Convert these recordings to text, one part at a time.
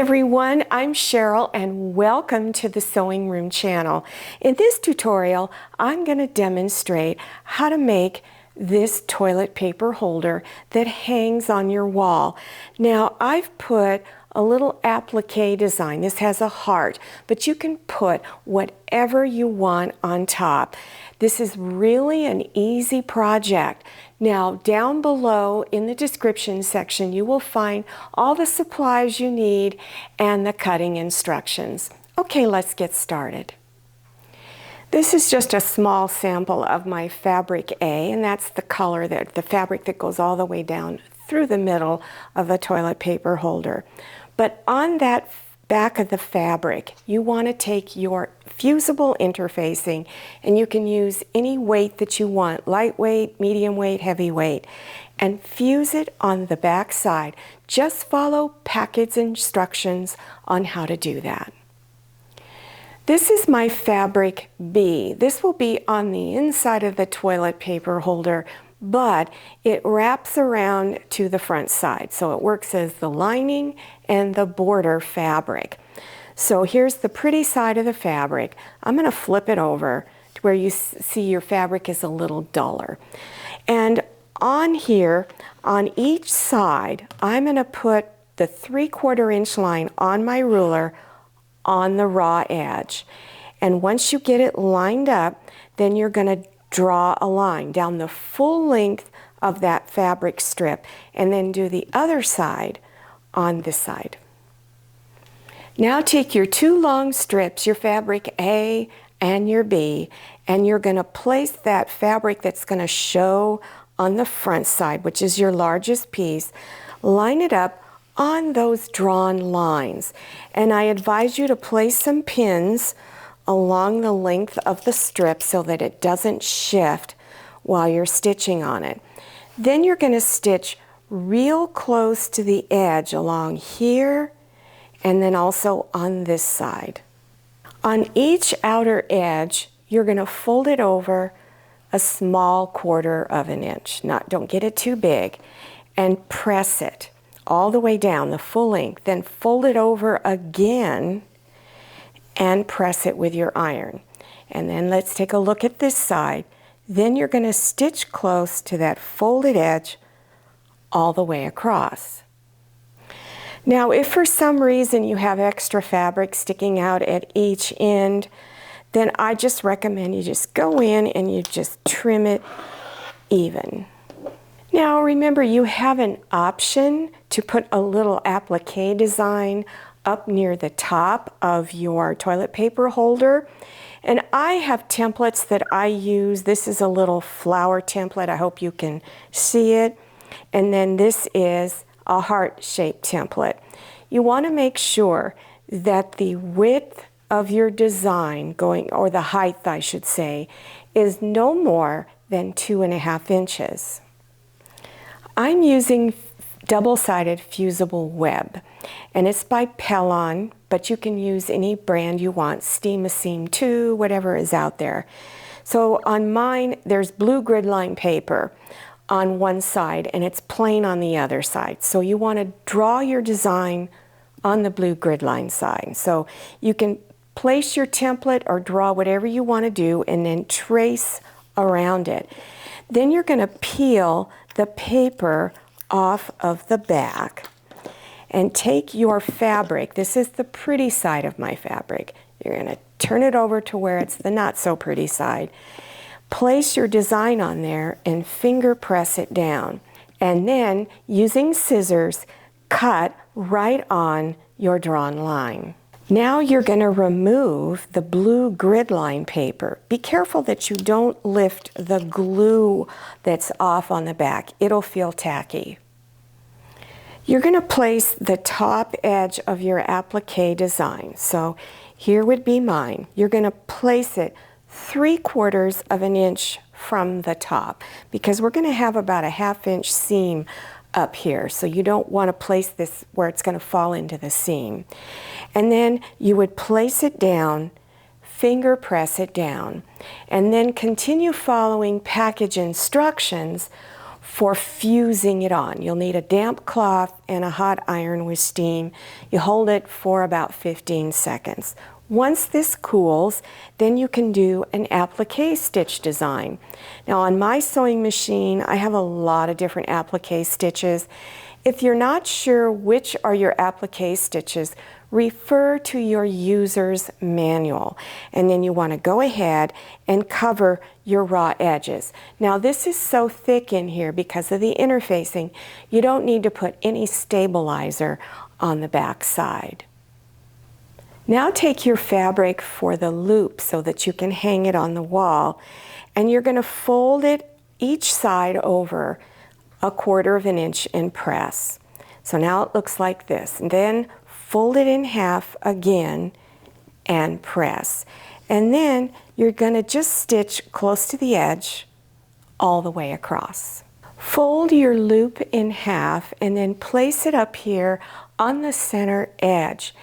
everyone, I'm Cheryl and welcome to the Sewing Room channel. In this tutorial, I'm going to demonstrate how to make this toilet paper holder that hangs on your wall. Now, I've put a little applique design. This has a heart, but you can put whatever you want on top. This is really an easy project. Now, down below in the description section, you will find all the supplies you need and the cutting instructions. Okay, let's get started. This is just a small sample of my fabric A, and that's the color, the fabric that goes all the way down through the middle of the toilet paper holder. But on that back of the fabric, you want to take your fusible interfacing, and you can use any weight that you want, lightweight, medium weight, heavy weight, and fuse it on the back side. Just follow package instructions on how to do that. This is my fabric B. This will be on the inside of the toilet paper holder, but it wraps around to the front side. So it works as the lining and the border fabric. So here's the pretty side of the fabric. I'm going to flip it over to where you see your fabric is a little duller. And on here, on each side, I'm going to put the 3/4 inch line on my ruler on the raw edge. And once you get it lined up, then you're going to draw a line down the full length of that fabric strip and then do the other side on this side. Now take your two long strips, your fabric A and your B, and you're going to place that fabric that's going to show on the front side, which is your largest piece, line it up on those drawn lines. And I advise you to place some pins along the length of the strip so that it doesn't shift while you're stitching on it. Then you're going to stitch real close to the edge along here and then also on this side. On each outer edge, you're going to fold it over a small 1/4 inch. Don't get it too big, and press it all the way down the full length. Then fold it over again and press it with your iron. And then let's take a look at this side. Then you're going to stitch close to that folded edge all the way across. Now, if for some reason you have extra fabric sticking out at each end, then I just recommend you just go in and you just trim it even. Now remember, you have an option to put a little applique design up near the top of your toilet paper holder. And I have templates that I use. This is a little flower template. I hope you can see it. And then this is a heart-shaped template. You want to make sure that the width of your design or the height, I should say, is no more than 2.5 inches. I'm using double-sided fusible web, and it's by Pellon, but you can use any brand you want, Steam a Seam 2, whatever is out there. So on mine, there's blue grid line paper on one side, and it's plain on the other side. So you want to draw your design on the blue grid line side. So you can place your template or draw whatever you want to do and then trace around it. Then you're going to peel the paper off of the back and take your fabric. This is the pretty side of my fabric. You're going to turn it over to where it's the not so pretty side. Place your design on there and finger press it down. And then using scissors, cut right on your drawn line. Now you're going to remove the blue grid line paper. Be careful that you don't lift the glue that's off on the back. It'll feel tacky. You're going to place the top edge of your applique design. So here would be mine. You're going to place it 3/4 inch from the top because we're going to have about a 1/2 inch seam up here. So you don't want to place this where it's going to fall into the seam. And then you would place it down, finger press it down, and then continue following package instructions for fusing it on. You'll need a damp cloth and a hot iron with steam. You hold it for about 15 seconds. Once this cools, then you can do an applique stitch design. Now on my sewing machine, I have a lot of different applique stitches. If you're not sure which are your applique stitches, refer to your user's manual, and then you want to go ahead and cover your raw edges. Now this is so thick in here because of the interfacing, you don't need to put any stabilizer on the back side. Now take your fabric for the loop so that you can hang it on the wall, and you're going to fold it each side over 1/4 inch and press. So now it looks like this, and then fold it in half again and press. And then you're going to just stitch close to the edge all the way across. Fold your loop in half and then place it up here on the center edge.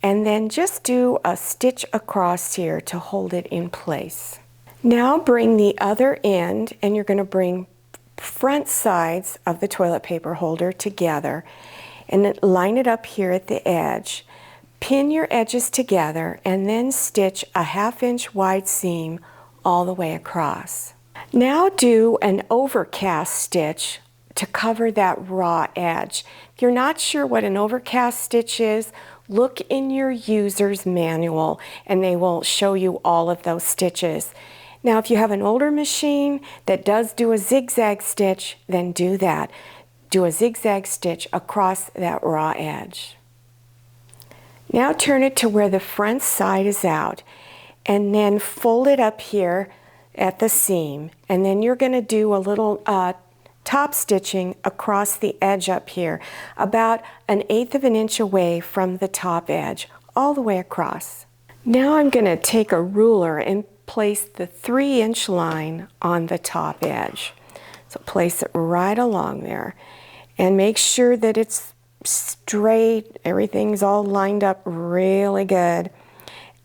And then just do a stitch across here to hold it in place. Now bring the other end, and you're going to bring front sides of the toilet paper holder together and line it up here at the edge. Pin your edges together and then stitch a 1/2 inch wide seam all the way across. Now do an overcast stitch to cover that raw edge. If you're not sure what an overcast stitch is, look in your user's manual and they will show you all of those stitches. Now if you have an older machine that does do a zigzag stitch, then do that. Do a zigzag stitch across that raw edge. Now turn it to where the front side is out and then fold it up here at the seam, and then you're going to do a little top stitching across the edge up here, about 1/8 inch away from the top edge, all the way across. Now I'm going to take a ruler and place the 3-inch line on the top edge. So place it right along there and make sure that it's straight, everything's all lined up really good.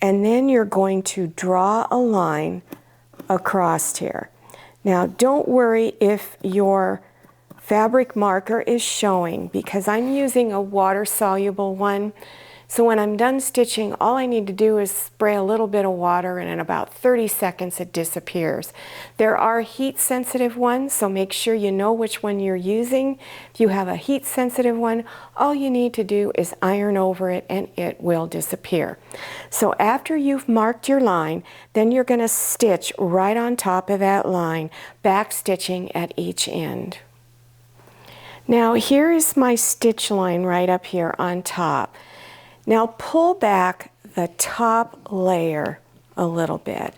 And then you're going to draw a line across here. Now don't worry if your fabric marker is showing, because I'm using a water-soluble one. So when I'm done stitching, all I need to do is spray a little bit of water, and in about 30 seconds it disappears. There are heat-sensitive ones, so make sure you know which one you're using. If you have a heat-sensitive one, all you need to do is iron over it and it will disappear. So after you've marked your line, then you're going to stitch right on top of that line, back stitching at each end. Now here is my stitch line right up here on top. Now pull back the top layer a little bit,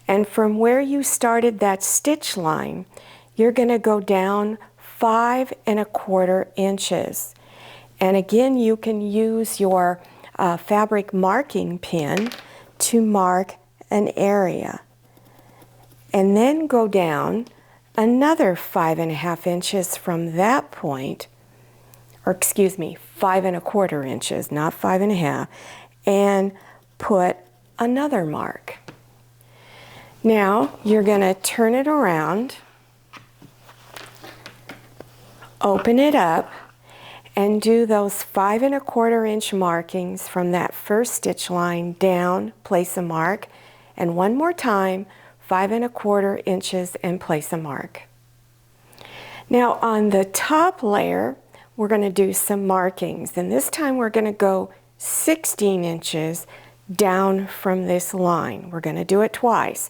and from where you started that stitch line, you're going to go down 5 1/4 inches. And again, you can use your fabric marking pin to mark an area. And then go down another 5 1/2 inches from that point, or excuse me, 5 1/4 inches, not 5 1/2, and put another mark. Now you're going to turn it around, open it up, and do those 5 1/4 inch markings from that first stitch line down, place a mark, and one more time, 5 1/4 inches and place a mark. Now on the top layer, we're going to do some markings, and this time we're going to go 16 inches down from this line. We're going to do it twice.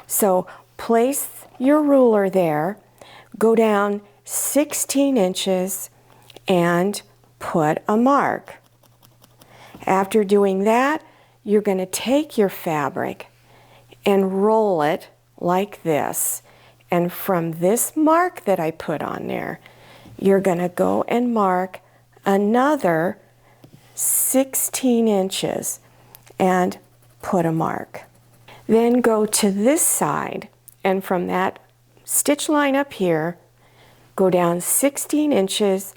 So place your ruler there, go down 16 inches and put a mark. After doing that, you're going to take your fabric and roll it like this, and from this mark that I put on there, you're going to go and mark another 16 inches and put a mark. Then go to this side, and from that stitch line up here, go down 16 inches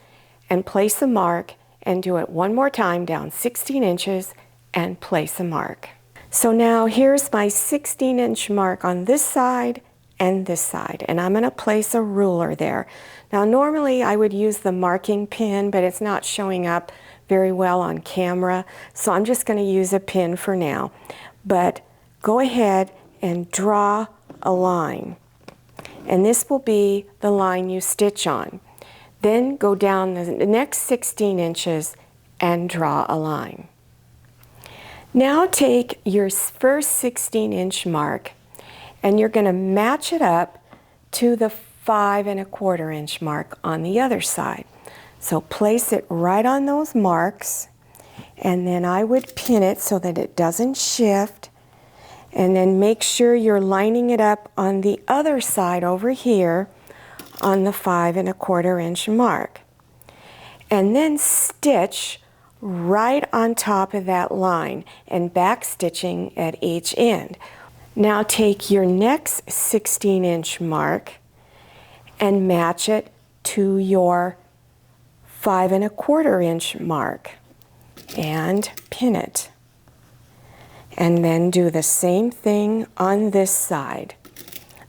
and place a mark, and do it one more time, down 16 inches and place a mark. So now here's my 16-inch mark on this side and this side. And I'm going to place a ruler there. Now normally I would use the marking pin, but it's not showing up very well on camera, so I'm just going to use a pin for now. But go ahead and draw a line. And this will be the line you stitch on. Then go down the next 16 inches and draw a line. Now take your first 16-inch mark and you're going to match it up to the 5 1/4 inch mark on the other side. So place it right on those marks, and then I would pin it so that it doesn't shift, and then make sure you're lining it up on the other side over here on the 5 1/4 inch mark. And then stitch right on top of that line and back stitching at each end. Now take your next 16-inch mark and match it to your 5 1/4 inch mark and pin it. And then do the same thing on this side,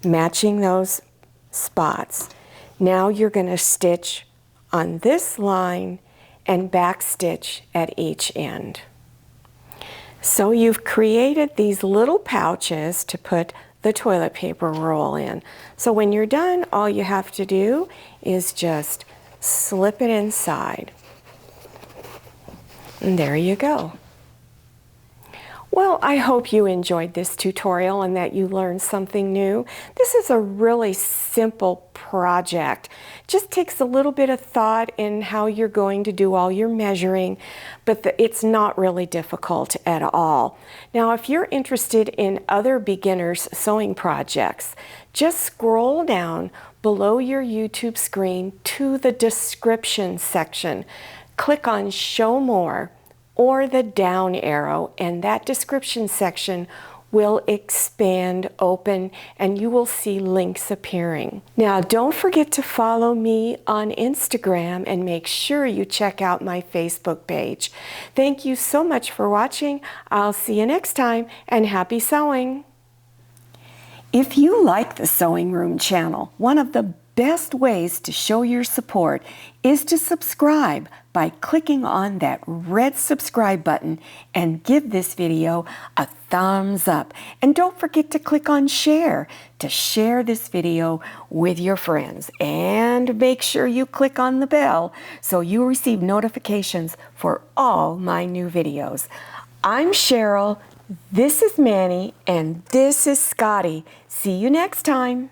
matching those spots. Now you're going to stitch on this line and back stitch at each end. So you've created these little pouches to put the toilet paper roll in. So when you're done, all you have to do is just slip it inside. And there you go. Well, I hope you enjoyed this tutorial and that you learned something new. This is a really simple project. Just takes a little bit of thought in how you're going to do all your measuring, but it's not really difficult at all. Now, if you're interested in other beginners sewing projects, just scroll down below your YouTube screen to the description section. Click on Show More or the down arrow, and that description section will expand open and you will see links appearing. Now, don't forget to follow me on Instagram and make sure you check out my Facebook page. Thank you so much for watching. I'll see you next time, and happy sewing. If you like the Sewing Room channel, one of the best ways to show your support is to subscribe by clicking on that red subscribe button and give this video a thumbs up. And don't forget to click on share to share this video with your friends. And make sure you click on the bell so you receive notifications for all my new videos. I'm Cheryl, this is Manny, and this is Scotty. See you next time.